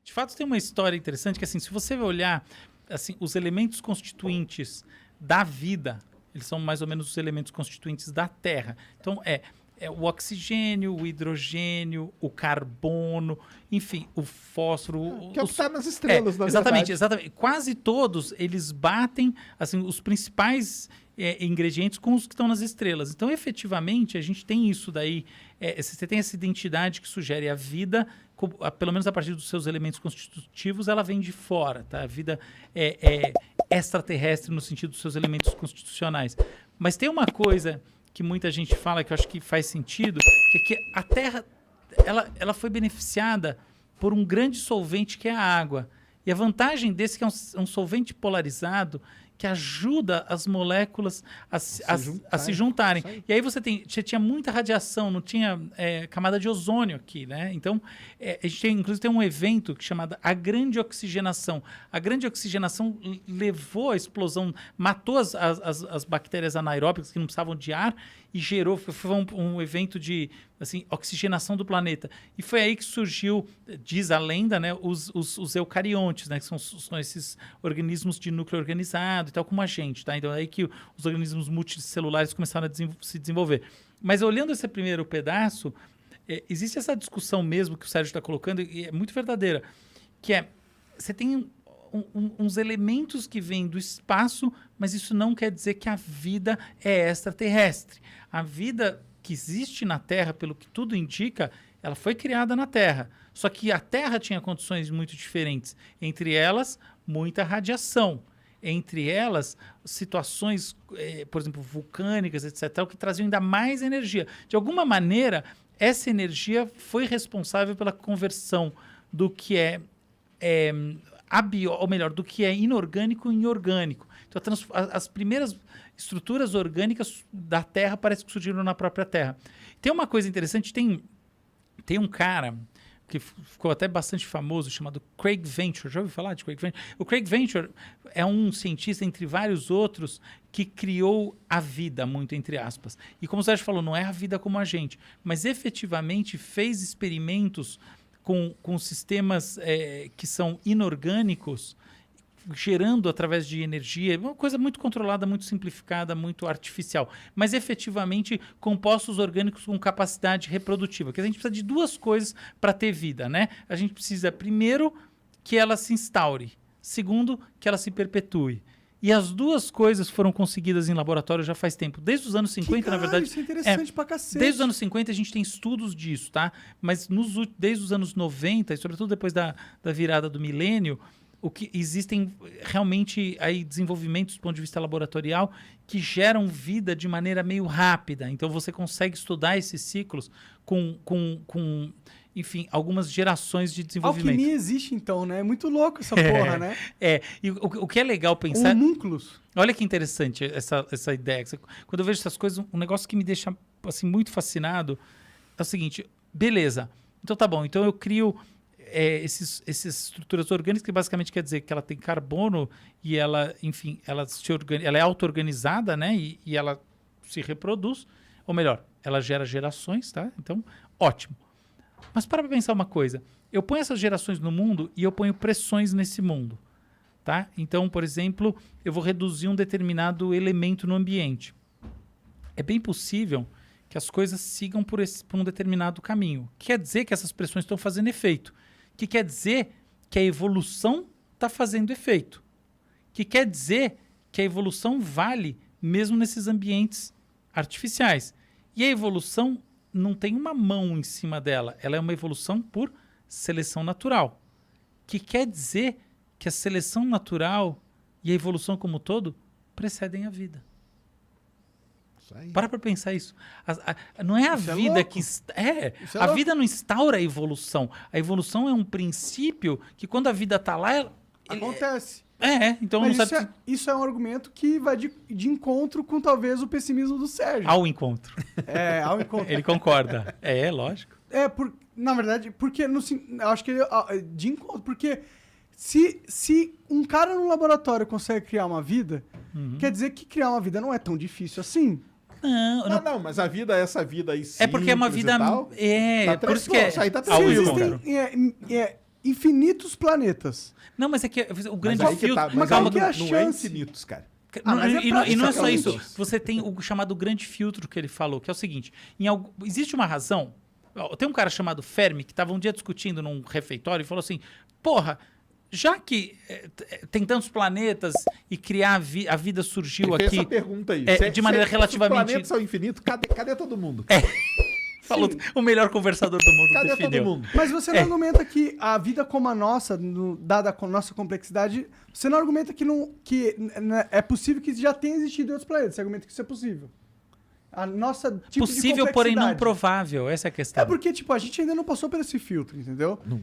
De fato, tem uma história interessante que, assim, se você olhar assim, os elementos constituintes da vida, eles são mais ou menos os elementos constituintes da Terra. Então, é o oxigênio, o hidrogênio, o carbono, enfim, o fósforo. Que é o que está nas estrelas, na exatamente, verdade. exatamente. Quase todos, eles batem assim, os principais ingredientes com os que estão nas estrelas. Então, efetivamente, a gente tem isso daí. Você tem essa identidade que sugere a vida, pelo menos a partir dos seus elementos constitutivos, ela vem de fora. Tá? A vida é extraterrestre no sentido dos seus elementos constitucionais. Mas tem uma coisa que muita gente fala, que eu acho que faz sentido, que é que a Terra ela foi beneficiada por um grande solvente que é a água. E a vantagem desse que é um solvente polarizado que ajuda as moléculas a se juntarem. E aí você tinha muita radiação, não tinha camada de ozônio aqui, né? Então, a gente inclusive tem um evento chamado a Grande Oxigenação. A Grande Oxigenação levou a explosão, matou as bactérias anaeróbicas que não precisavam de ar e gerou, foi um evento de assim, oxigenação do planeta. E foi aí que surgiu, diz a lenda, né, os eucariontes, né, que são esses organismos de núcleo organizado e tal, como a gente. Tá? Então é aí que os organismos multicelulares começaram a se desenvolver. Mas olhando esse primeiro pedaço, existe essa discussão mesmo que o Sérgio está colocando, e é muito verdadeira, que você tem uns elementos que vêm do espaço, mas isso não quer dizer que a vida é extraterrestre. A vida que existe na Terra, pelo que tudo indica, ela foi criada na Terra. Só que a Terra tinha condições muito diferentes. Entre elas, muita radiação. Entre elas, situações, por exemplo, vulcânicas, etc., que traziam ainda mais energia. De alguma maneira, essa energia foi responsável pela conversão do que do que é inorgânico em orgânico. Então, as primeiras estruturas orgânicas da Terra parece que surgiram na própria Terra. Tem uma coisa interessante, tem um cara que ficou até bastante famoso, chamado Craig Venter. Já ouviu falar de Craig Venter? O Craig Venter é um cientista, entre vários outros, que criou a vida, muito entre aspas. E como o Sérgio falou, não é a vida como a gente, mas efetivamente fez experimentos com sistemas que são inorgânicos, gerando através de energia, uma coisa muito controlada, muito simplificada, muito artificial, mas efetivamente compostos orgânicos com capacidade reprodutiva, porque a gente precisa de duas coisas para ter vida, né? A gente precisa, primeiro, que ela se instaure, segundo, que ela se perpetue. E as duas coisas foram conseguidas em laboratório já faz tempo. Desde os anos 50, na verdade... Isso é interessante pra cacete. Desde os anos 50 a gente tem estudos disso, tá? Mas desde os anos 90, e sobretudo depois da virada do milênio, o que existem realmente aí desenvolvimentos do ponto de vista laboratorial que geram vida de maneira meio rápida. Então você consegue estudar esses ciclos com enfim, algumas gerações de desenvolvimento. A alquimia existe então, né? É muito louco essa porra, né? E o que é legal pensar... Homúnculos. Olha que interessante essa ideia. Quando eu vejo essas coisas, um negócio que me deixa assim, muito fascinado é o seguinte, beleza, então tá bom, então eu crio essas estruturas orgânicas, que basicamente quer dizer que ela tem carbono e ela, enfim, ela é auto-organizada, né? E ela se reproduz, ou melhor, ela gera gerações, tá? Então, ótimo. Mas para pensar uma coisa, eu ponho essas gerações no mundo e eu ponho pressões nesse mundo, tá? Então, por exemplo, eu vou reduzir um determinado elemento no ambiente. É bem possível que as coisas sigam por um determinado caminho. Quer dizer que essas pressões estão fazendo efeito. Que quer dizer que a evolução está fazendo efeito. Que quer dizer que a evolução vale mesmo nesses ambientes artificiais. E a evolução não tem uma mão em cima dela. Ela é uma evolução por seleção natural. Que quer dizer que a seleção natural e a evolução como um todo precedem a vida. Para pensar isso. Não é a Isso vida é que... A louco. Vida não instaura a evolução. A evolução é um princípio que quando a vida está lá... Acontece. Então mas não sabe... isso é um argumento que vai de encontro com talvez o pessimismo do Sérgio. Ao encontro. Ao encontro. Ele concorda. Lógico. Na verdade, porque eu acho que ele de encontro, porque se um cara no laboratório consegue criar uma vida, quer dizer que criar uma vida não é tão difícil assim. Não, mas a vida, essa vida aí é porque é uma vida... Tal, por isso que isso aí tá tranquilo. infinitos planetas. Não, mas é que o grande Mas aí que filtro... tá, mas calma, aí que é a não é chance? infinitos, cara. mas E não é só praticamente. isso. Você tem o chamado grande filtro que ele falou, que é o seguinte. Existe uma razão... Tem um cara chamado Fermi que estava um dia discutindo num refeitório e falou assim, porra, já que tem tantos planetas e criar a vida surgiu Ele aqui... fez essa pergunta aí. de maneira relativamente... Se os planetas são infinitos, cadê todo mundo? Falou o melhor conversador do mundo Cadê definiu. todo mundo? Mas você não argumenta que a vida como a nossa, dada a nossa complexidade, você não argumenta que é possível que já tenha existido em outros planetas. Você argumenta que isso é possível. A nossa tipo Possível, de porém não complexidade. provável. Essa é a questão. É porque, tipo, a gente ainda não passou por esse filtro, entendeu? Não.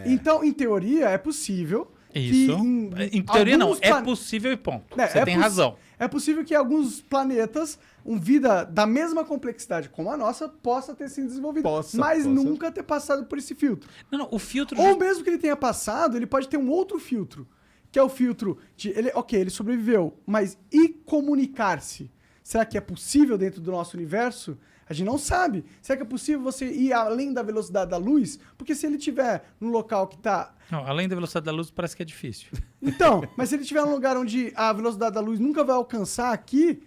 Então, em teoria, é possível Isso. que Em teoria não. alguns É possível e ponto. É, Você tem razão. É possível que alguns planetas, vida da mesma complexidade como a nossa, possa ter sido desenvolvido, mas nunca ter passado por esse filtro. Não, o filtro... Ou mesmo que ele tenha passado, ele pode ter um outro filtro, que é o filtro de... ele sobreviveu, mas e comunicar-se? Será que é possível dentro do nosso universo? A gente não sabe. Será que é possível você ir além da velocidade da luz? Porque se ele estiver num local que está... Não, além da velocidade da luz, parece que é difícil. Então, mas se ele estiver num lugar onde a velocidade da luz nunca vai alcançar aqui,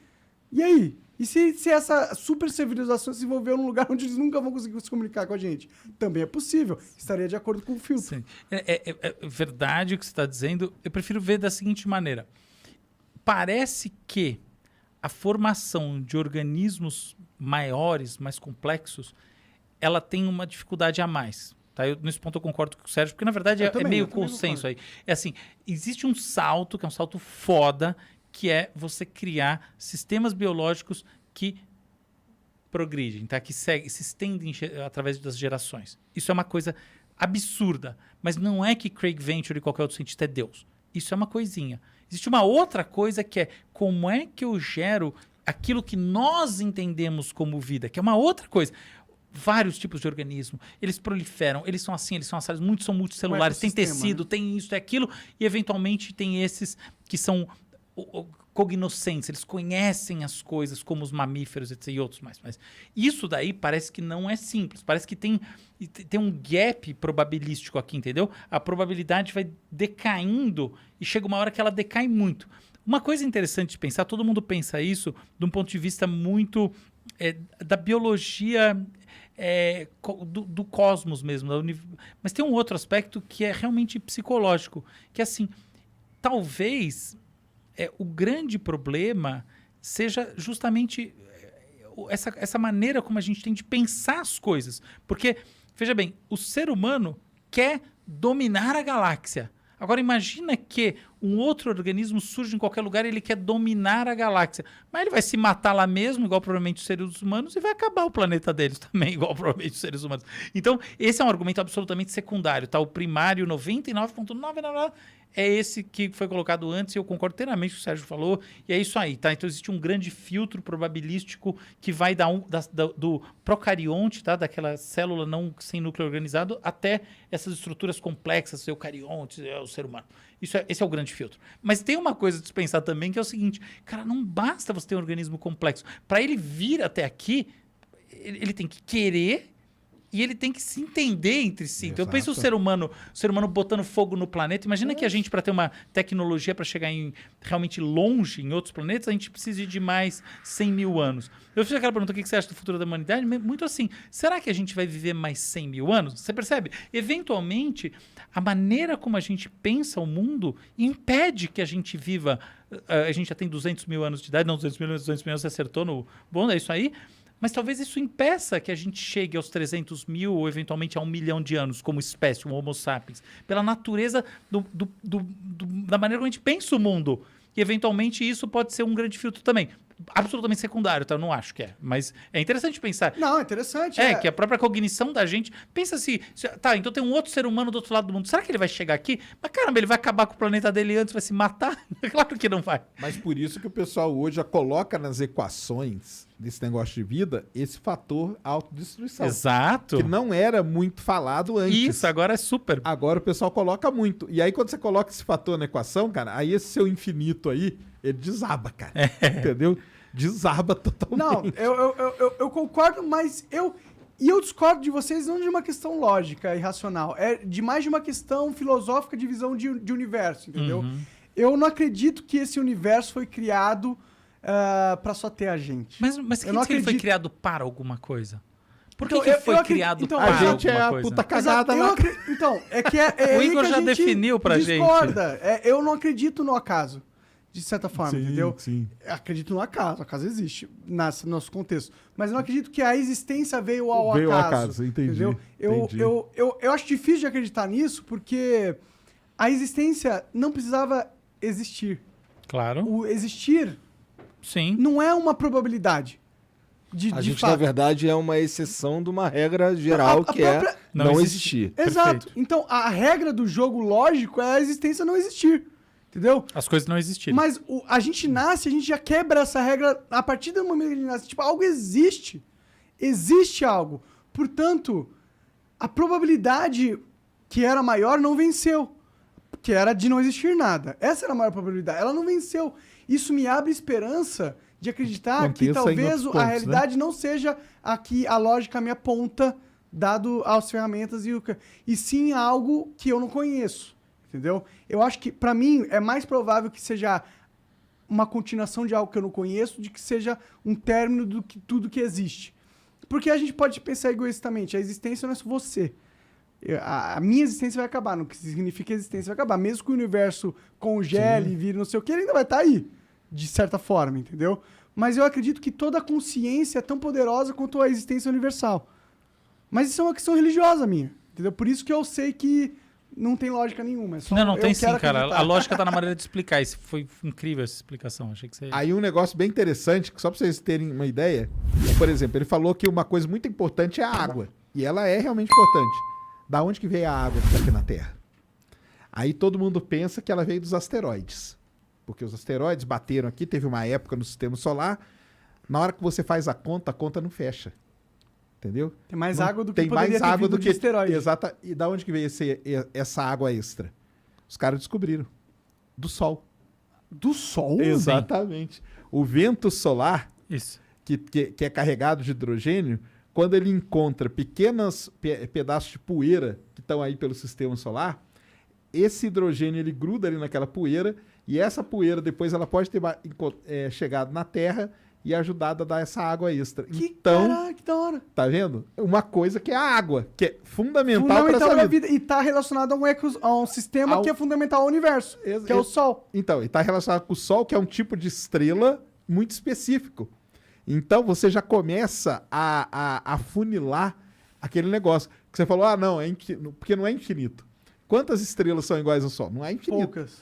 e aí? E se essa super civilização se envolveu num lugar onde eles nunca vão conseguir se comunicar com a gente? Também é possível. Estaria de acordo com o filtro. Sim. É verdade o que você está dizendo. Eu prefiro ver da seguinte maneira. Parece que a formação de organismos maiores, mais complexos, ela tem uma dificuldade a mais. Tá? Nesse ponto eu concordo com o Sérgio, porque na verdade é meio consenso aí. É assim, existe um salto, que é um salto foda, que é você criar sistemas biológicos que progridem, tá? Que se estendem através das gerações. Isso é uma coisa absurda, mas não é que Craig Venter e qualquer outro cientista é Deus. Isso é uma coisinha. Existe uma outra coisa que é como é que eu gero aquilo que nós entendemos como vida, que é uma outra coisa. Vários tipos de organismo, eles proliferam, eles são assim, eles são assados, muitos são multicelulares, tem tecido, né? Tem isso, tem aquilo, e eventualmente tem esses que são cognoscentes, eles conhecem as coisas como os mamíferos, etc, e outros mais. Mas isso daí parece que não é simples, parece que tem um gap probabilístico aqui, entendeu? A probabilidade vai decaindo e chega uma hora que ela decai muito. Uma coisa interessante de pensar, todo mundo pensa isso de um ponto de vista muito da biologia do cosmos mesmo, mas tem um outro aspecto que é realmente psicológico, que é assim, talvez o grande problema seja justamente essa maneira como a gente tem de pensar as coisas. Porque, veja bem, o ser humano quer dominar a galáxia. Agora imagina que um outro organismo surge em qualquer lugar e ele quer dominar a galáxia. Mas ele vai se matar lá mesmo, igual provavelmente os seres humanos, e vai acabar o planeta deles também, igual provavelmente os seres humanos. Então, esse é um argumento absolutamente secundário, tá? O primário 99,999 é esse que foi colocado antes, e eu concordo inteiramente com o que o Sérgio falou, e é isso aí, tá? Então existe um grande filtro probabilístico que vai do procarionte, tá? Daquela célula não sem núcleo organizado, até essas estruturas complexas, eucariontes, o ser humano. Esse é o grande filtro. Mas tem uma coisa a dispensar também, que é o seguinte, cara, não basta você ter um organismo complexo. Para ele vir até aqui, ele tem que querer e ele tem que se entender entre si. Então, eu penso o ser humano botando fogo no planeta. Imagina que a gente, para ter uma tecnologia para chegar realmente longe em outros planetas, a gente precisa de mais 100 mil anos. Eu fiz aquela pergunta, o que você acha do futuro da humanidade? Muito assim, será que a gente vai viver mais 100 mil anos? Você percebe? Eventualmente, a maneira como a gente pensa o mundo impede que a gente viva... A gente já tem 200 mil anos de idade, não 200 mil anos, você acertou no... Bom, é isso aí. Mas talvez isso impeça que a gente chegue aos 300 mil ou eventualmente a 1 milhão de anos como espécie, um Homo sapiens, pela natureza da maneira como a gente pensa o mundo. E eventualmente isso pode ser um grande filtro também. Absolutamente secundário, tá? Eu não acho que é. Mas é interessante pensar. Não, é interessante. Que a própria cognição da gente... Pensa assim, tá, então tem um outro ser humano do outro lado do mundo. Será que ele vai chegar aqui? Mas caramba, ele vai acabar com o planeta dele antes, vai se matar? Claro que não vai. Mas por isso que o pessoal hoje já coloca nas equações desse negócio de vida esse fator autodestruição. Exato. Que não era muito falado antes. Isso, agora é super. Agora o pessoal coloca muito. E aí quando você coloca esse fator na equação, cara, aí esse seu infinito aí, ele desaba, cara. Entendeu? Desaba totalmente. Não, eu concordo, mas E eu discordo de vocês não de uma questão lógica e racional, é de mais de uma questão filosófica de visão de universo, entendeu? Eu não acredito que esse universo foi criado pra só ter a gente. Mas Eu quem não diz que ele foi acredito. criado para alguma coisa? Por que, Então, que eu foi acredito- criado então, para A gente alguma é a coisa? puta cagada Eu lá. Então, é que é O aí Igor que a já gente definiu pra gente. discorda. Eu não acredito no acaso, de certa forma, entendeu? Sim. Acredito no acaso, o acaso existe no nosso contexto. Mas eu não acredito que a existência veio ao Veio ao acaso. acaso, entendi, Entendeu? entendi. Eu acho difícil de acreditar nisso, porque a existência não precisava existir. Claro, O existir sim. não é uma probabilidade. A De gente, fato. na verdade, é uma exceção de uma regra geral A que é própria- Não não existe. existir. Exato. Perfeito. Então, a regra do jogo lógico é a existência não existir. Entendeu? As coisas não existiram. Mas a gente nasce, a gente já quebra essa regra a partir do momento que a gente nasce. Tipo, algo existe. Existe algo. Portanto, a probabilidade que era maior não venceu. Que era de não existir nada. Essa era a maior probabilidade. Ela não venceu. Isso me abre esperança de acreditar que Aconteça em talvez outros a pontos, realidade não seja a que a lógica me aponta, dado as ferramentas e sim algo que eu não conheço. Entendeu? Eu acho que, pra mim, é mais provável que seja uma continuação de algo que eu não conheço, de que seja um término do que tudo que existe. Porque a gente pode pensar egoístamente, a existência não é só você. A minha existência vai acabar, não significa que a existência vai acabar. Mesmo que o universo congele, vire não sei o que, ele ainda vai estar aí, de certa forma, entendeu? Mas eu acredito que toda consciência é tão poderosa quanto a existência universal. Mas isso é uma questão religiosa minha, entendeu? Por isso que eu sei que não tem lógica nenhuma. É só Não, eu tem sim, quero cara. acreditar. A lógica tá na maneira de explicar. Isso foi incrível essa explicação. Achei que você. Aí um negócio bem interessante, que só pra vocês terem uma ideia, por exemplo, ele falou que uma coisa muito importante é a água. E ela é realmente importante. Da onde que veio a água que tá aqui na Terra? Aí todo mundo pensa que ela veio dos asteroides. Porque os asteroides bateram aqui, teve uma época no sistema solar. Na hora que você faz a conta não fecha. Entendeu? Tem mais Não água do que tem poderia mais ter água vindo do de que esteroide. Exata. E da onde que veio essa água extra? Os caras descobriram. Do Sol. Do Sol? Exatamente. O vento solar, Isso. que é carregado de hidrogênio, quando ele encontra pequenos pedaços de poeira que estão aí pelo sistema solar, esse hidrogênio ele gruda ali naquela poeira e essa poeira depois ela pode ter chegado na Terra e ajudado a dar essa água extra. Então, Caraca, que da hora. tá vendo? Uma coisa que é a água, que é fundamental para Fundamental essa pra vida. vida. E tá relacionado a um sistema que é fundamental ao universo, que é o Sol. Então, e está relacionado com o Sol, que é um tipo de estrela muito específico. Então, você já começa a funilar aquele negócio. Que você falou, não, porque não é infinito. Quantas estrelas são iguais ao Sol? Não é infinito. Poucas.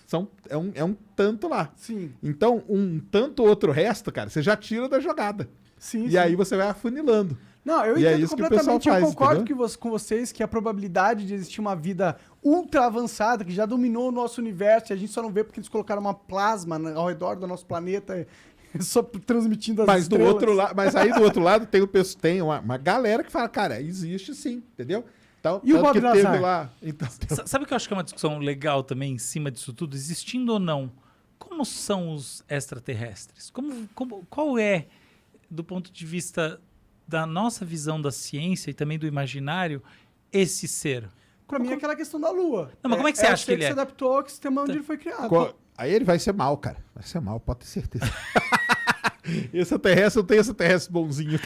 É um tanto lá. Sim. Então, um tanto outro resto, cara, você já tira da jogada. Sim, E aí você vai afunilando. Não, eu E é entendo isso que o pessoal completamente. Eu faz, concordo entendeu? com vocês que a probabilidade de existir uma vida ultra avançada, que já dominou o nosso universo, e a gente só não vê porque eles colocaram uma plasma ao redor do nosso planeta, só transmitindo as Mas do estrelas. outro lado, mas aí do outro lado tem uma galera que fala, cara, existe sim, entendeu? Então, E o tanto Bob que teve Lazar? lá. Então, Sabe o que eu acho que é uma discussão legal também em cima disso tudo? Existindo ou não, como são os extraterrestres? Qual é, do ponto de vista da nossa visão da ciência e também do imaginário, esse ser? Pra mim é aquela questão da Lua. Não, mas como é que você acha o que ele ser é? se adaptou ao sistema onde ele foi criado. aí ele vai ser mal, cara. Vai ser mal, pode ter certeza. Esse terrestre, eu tenho esse terrestre bonzinho.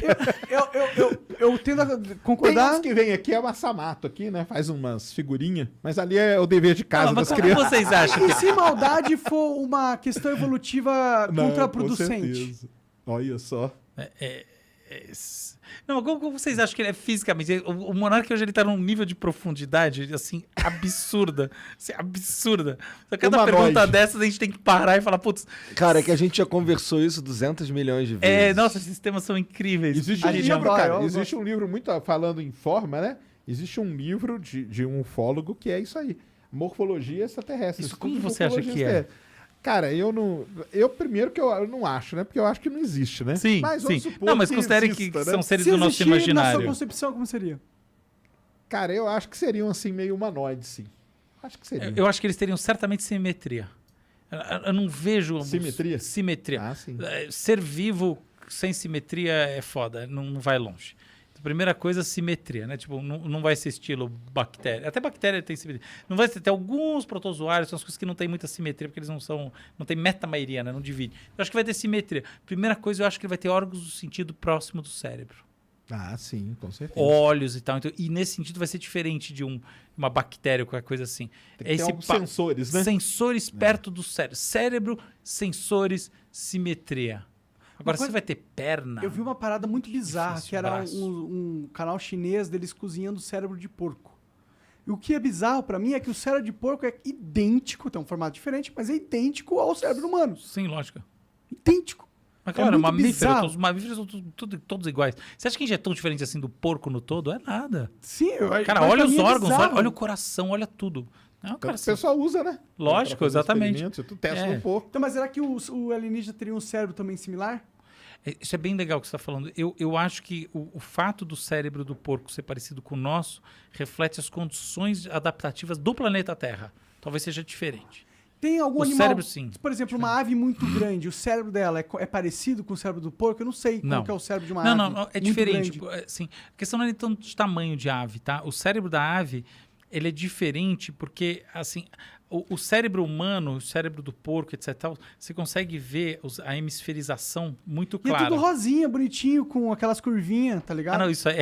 Eu tendo a Tem concordar. uns que vem aqui, é maçamato aqui, né? Faz umas figurinhas. Mas ali é o dever de casa Não, mas das como crianças. vocês acham E que se maldade for uma questão evolutiva Não, contraproducente? com certeza. Olha só. Não, como vocês acham que ele é fisicamente? O Monark hoje ele tá num nível de profundidade, assim, absurda. Assim, absurda. A cada Humanoide. pergunta dessas a gente tem que parar e falar, putz, Cara, é que a gente já conversou isso 200 milhões de vezes. nossa, esses temas são incríveis. Existe um A gente livro, adora, cara. eu Existe um livro muito falando em forma, né? Existe um livro de um ufólogo que é isso aí. Morfologia extraterrestre. Isso Estudo como de você acha morfologia que é? extraterrestre. Cara, eu não. Eu primeiro que eu não acho, né? Porque eu acho que não existe, né? Sim, mas sim. vamos supor Não, mas que considere exista, que né? são seres Se do nosso existir, na sua imaginário. concepção, como seria? Cara, eu acho que seriam assim meio humanoides, sim. Acho que seriam. Eu acho que eles teriam certamente simetria. Eu não vejo... Simetria? Simetria. Ah, sim. Ser vivo sem simetria é foda, não vai longe. A primeira coisa, simetria, né? Tipo, não vai ser estilo bactéria. Até bactéria tem simetria. Não vai ter alguns protozoários, são as coisas que não tem muita simetria, porque eles não tem metamaioria, né? Não divide. Eu acho que vai ter simetria. Primeira coisa, eu acho que ele vai ter órgãos do sentido próximo do cérebro. Ah, sim, com certeza. Olhos e tal. Então, e nesse sentido vai ser diferente de uma bactéria ou qualquer coisa assim. Tem que ter alguns sensores, né? Sensores perto do cérebro. Cérebro, sensores, simetria. Agora, você vai ter perna. Eu vi uma parada muito bizarra, Difícil, que era braço. um canal chinês deles cozinhando cérebro de porco. E o que é bizarro pra mim é que o cérebro de porco é idêntico, tem um formato diferente, mas é idêntico ao cérebro humano. Sem lógica. Idêntico. Mas claro, muito mamífero, bizarro. os mamíferos são todos iguais. Você acha que a gente é tão diferente assim do porco no todo? É nada. Sim, Cara, mas olha pra os mim é órgãos, bizarro. olha o coração, olha tudo. Não, Então, cara, o pessoal usa, né? Lógico, Pra fazer exatamente. experimentos, tu testa É. no porco. Então, mas será que o alienígena teria um cérebro também similar? Isso é bem legal o que você está falando. Eu acho que o fato do cérebro do porco ser parecido com o nosso reflete as condições adaptativas do planeta Terra. Talvez seja diferente. Tem algum O animal... cérebro, sim. Por exemplo, uma ave muito grande, o cérebro dela é parecido com o cérebro do porco? Eu não sei Não. qual que é o cérebro de uma Não, ave. não, é muito diferente. grande. Assim, a questão não é tanto de tamanho de ave, tá? O cérebro da ave, ele é diferente porque, assim, o cérebro humano, o cérebro do porco, etc. Tal, você consegue ver a hemisferização muito E clara. é tudo rosinha, bonitinho, com aquelas curvinhas, tá ligado? Ah, não, isso aí.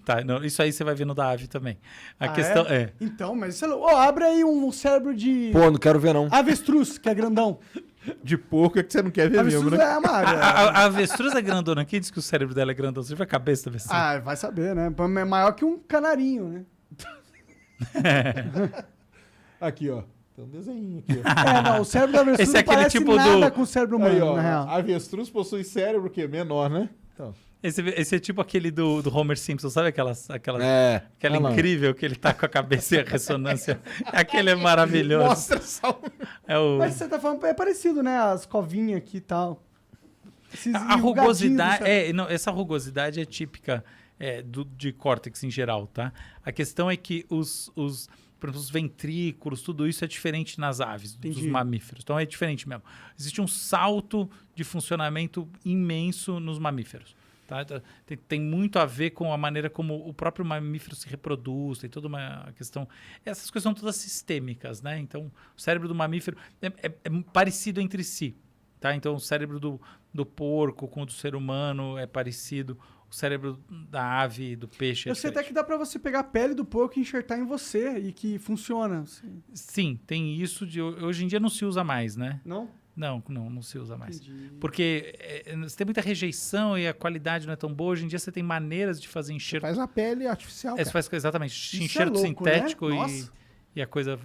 Tá, não, isso aí você vai ver no da ave também. A Ah, questão é. Então, mas isso é louco. Ó, abre aí um cérebro de Pô, não quero ver, não. avestruz, que é grandão. De porco é que você não quer ver Avestruz mesmo, né? é uma ave. A avestruz é grandona. Quem diz que o cérebro dela é grandão? Você viu a cabeça da avestruz? Ah, vai saber, né? É maior que um canarinho, né? Aqui, ó. Tem um desenho aqui, ó. É, não, o cérebro da avestruz Esse é não aquele parece tipo nada do- com o cérebro Aí, humano, ó. na real. A avestruz possui cérebro que é menor, né? Então. Esse é tipo aquele do Homer Simpson, sabe aquela Olha lá. incrível que ele tá com a cabeça e a ressonância? Aquele é maravilhoso. Mostra só. É o... Mas você tá falando, é parecido, né? As covinhas aqui e tal. Esses A enrugadinhos do rugosidade, cérebro. não, essa rugosidade é típica de córtex em geral, tá? A questão é que por exemplo, os ventrículos, tudo isso é diferente nas aves, dos Entendi. mamíferos. Então é diferente mesmo. Existe um salto de funcionamento imenso nos mamíferos. Tá? Então, tem muito a ver com a maneira como o próprio mamífero se reproduz, tem toda uma questão. Essas coisas são todas sistêmicas, né? Então, o cérebro do mamífero é parecido entre si. Tá? Então, o cérebro do porco com o do ser humano é parecido. O cérebro da ave e do peixe é Eu sei até diferente. que dá pra você pegar a pele do porco e enxertar em você e que funciona. Assim. Sim, tem isso. Hoje em dia não se usa mais, né? Não? Não se usa mais. Entendi. Porque você tem muita rejeição e a qualidade não é tão boa. Hoje em dia você tem maneiras de fazer enxerto. Faz a pele artificial, Você cara. faz exatamente Isso enxerto é louco, né? sintético Nossa. e a coisa